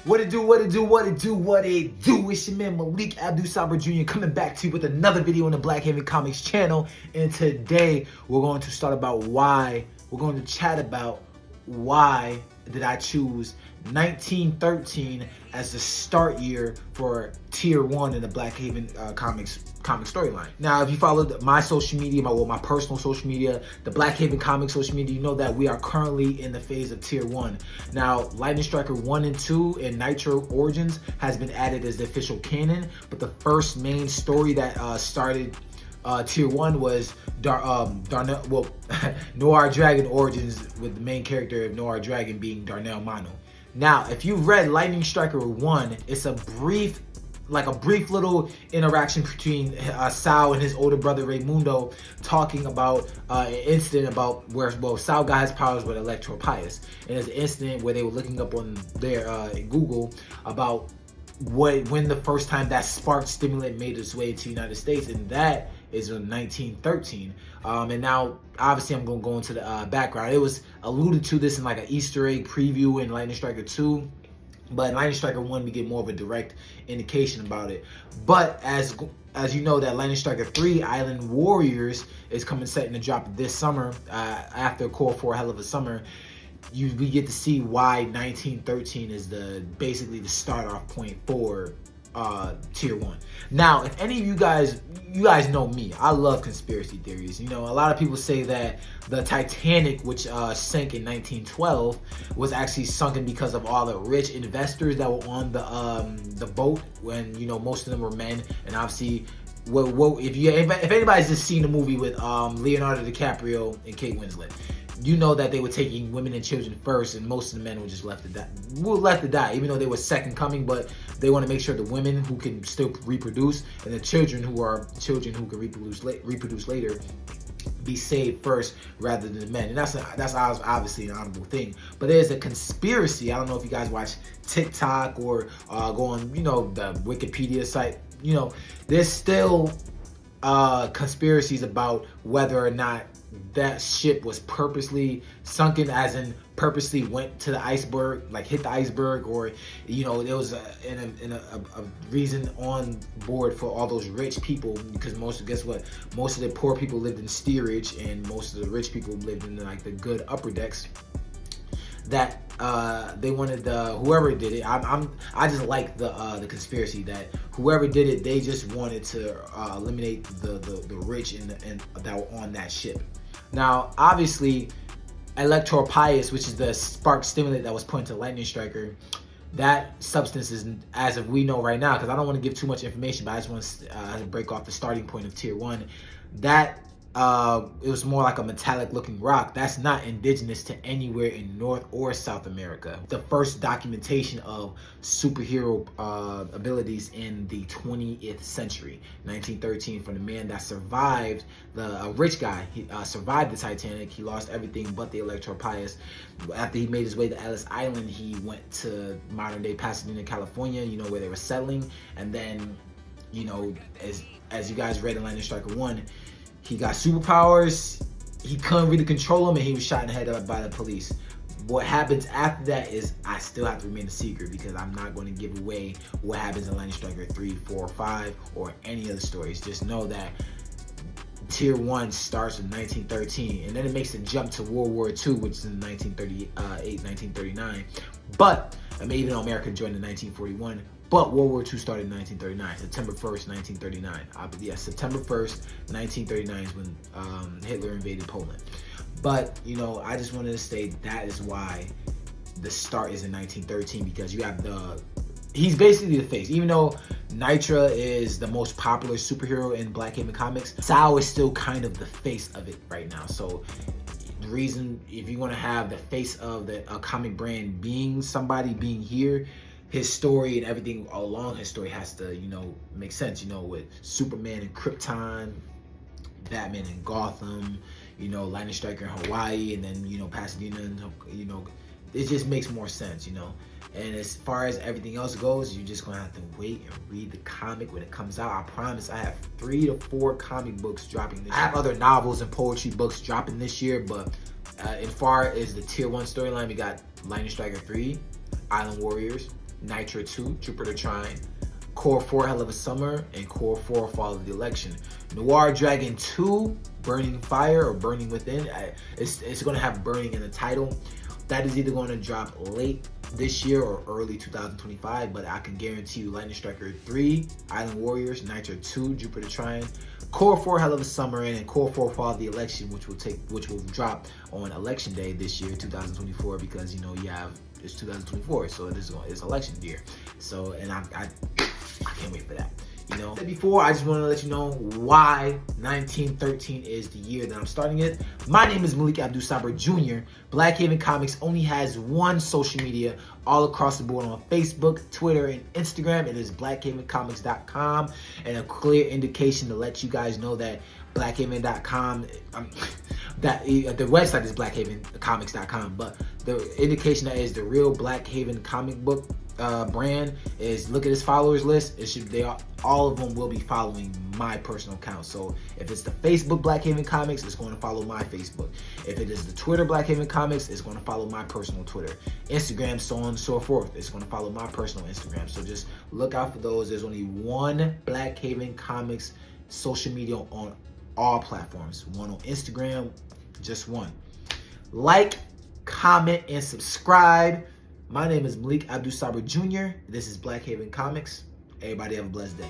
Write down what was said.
What it do, what it do, what it do, what it do. It's your man Malik Abdul Saber Jr. coming back to you with another video on the Black Haven Comics channel. And today we're going to chat about why did I choose 1913 as the start year for Tier 1 in the Black Haven comic storyline. Now, if you followed my social media, my personal social media, the Black Haven Comics social media, you know that we are currently in the phase of Tier 1. Now, Lightning Striker 1 and 2 and Nitro Origins has been added as the official canon, but the first main story that started Tier 1 was Noir Dragon Origins, with the main character of Noir Dragon being Darnell Mano. Now, if you've read Lightning Striker 1, it's a brief little interaction between Sao and his older brother Raymundo, talking about an incident about where Sao got his powers with Electro Pius. And there's an incident where they were looking up on their Google about when the first time that spark stimulant made its way to the United States, and that is in 1913. And now, obviously, I'm going to go into the background. It was alluded to this in like an Easter egg preview in Lightning Striker 2. But in Lightning Striker 1, we get more of a direct indication about it. But as you know, that Lightning Striker 3, Island Warriors, is setting to drop this summer, after Core 4 Hell of a Summer. We get to see why 1913 is basically the start off point for Tier 1. Now, if any of you guys know me, I love conspiracy theories. You know, a lot of people say that the Titanic, which sank in 1912, was actually sunken because of all the rich investors that were on the boat, when, you know, most of them were men. And obviously, if anybody's just seen the movie with Leonardo DiCaprio and Kate Winslet, you know that they were taking women and children first, and most of the men were just left to die, even though they were second coming. But they want to make sure the women who can still reproduce and the children who can reproduce later be saved first rather than the men. And that's obviously an honorable thing. But there's a conspiracy. I don't know if you guys watch TikTok or go on, you know, the Wikipedia site. You know, there's still conspiracies about whether or not that ship was purposely sunken, as in purposely went to the iceberg, like hit the iceberg, or, you know, there was a reason on board for all those rich people, because most of the poor people lived in steerage and most of the rich people lived in like the good upper decks. That they wanted whoever did it. I just like the conspiracy that whoever did it, they just wanted to eliminate the rich and that were on that ship. Now, obviously, Electro Pius, which is the spark stimulant that was put into Lightning Striker, that substance is, as of we know right now, because I don't want to give too much information, but I just want to break off the starting point of Tier 1. That it was more like a metallic looking rock. That's not indigenous to anywhere in North or South America. The first documentation of superhero abilities in the 20th century, 1913, from the man that survived, a rich guy. He survived the Titanic. He lost everything but the Electro Pius. After he made his way to Ellis Island, he went to modern day Pasadena, California, you know, where they were settling. And then, you know, as you guys read in Lightning Striker 1, he got superpowers, he couldn't really control them, and he was shot in the head by the police. What happens after that is, I still have to remain a secret, because I'm not going to give away what happens in Lightning Striker 3, 4, 5, or any other stories. Just know that Tier 1 starts in 1913, and then it makes a jump to World War II, which is in 1938, 1939. But, I mean, even though America joined in 1941, but World War II started in 1939, September 1st, 1939. Yes, September 1st, 1939 is when Hitler invaded Poland. But, you know, I just wanted to state that is why the start is in 1913, because you have he's basically the face. Even though Nitra is the most popular superhero in Black Haven Comics, Sao is still kind of the face of it right now. So the reason, if you want to have the face of a comic brand being here, his story and everything along his story has to, you know, make sense. You know, with Superman in Krypton, Batman in Gotham, you know, Lightning Striker in Hawaii, and then, you know, Pasadena, and, you know, it just makes more sense, you know. And as far as everything else goes, you're just gonna have to wait and read the comic when it comes out. I promise I have 3 to 4 comic books dropping this year. I have other novels and poetry books dropping this year, but as far as the Tier 1 storyline, we got Lightning Striker 3, Island Warriors, Nitro 2, Jupiter Trine, Core 4, Hell of a Summer, and Core 4, Fall of the Election. Noir Dragon 2, Burning Fire or Burning Within. It's going to have Burning in the title. That is either going to drop late this year or early 2025, but I can guarantee you Lightning Striker 3, Island Warriors, Nitro 2, Jupiter Trine, Core 4, Hell of a Summer, and Core 4, Fall of the Election, which will drop on Election Day this year, 2024, because it's 2024, so it's election year. So, and I can't wait for that. Before, I just want to let you know why 1913 is the year that I'm starting it. My name is Malik Abdul Sabr Jr. Black Haven Comics only has one social media all across the board on Facebook, Twitter, and Instagram. It is blackhavencomics.com, and a clear indication to let you guys know that blackhaven.com, that the website is blackhavencomics.com, but the indication that is the real Black Haven comic book brand is, look at his followers list. All of them will be following my personal account. So if it's the Facebook Black Haven Comics, it's going to follow my Facebook. If it is the Twitter Black Haven Comics, it's going to follow my personal Twitter. Instagram, so on and so forth. It's going to follow my personal Instagram. So just look out for those. There's only one Black Haven Comics social media on all platforms. One on Instagram, just one. Like, comment, and subscribe. My name is Malik Abdul Sabr Jr. This is Black Haven Comics. Everybody have a blessed day.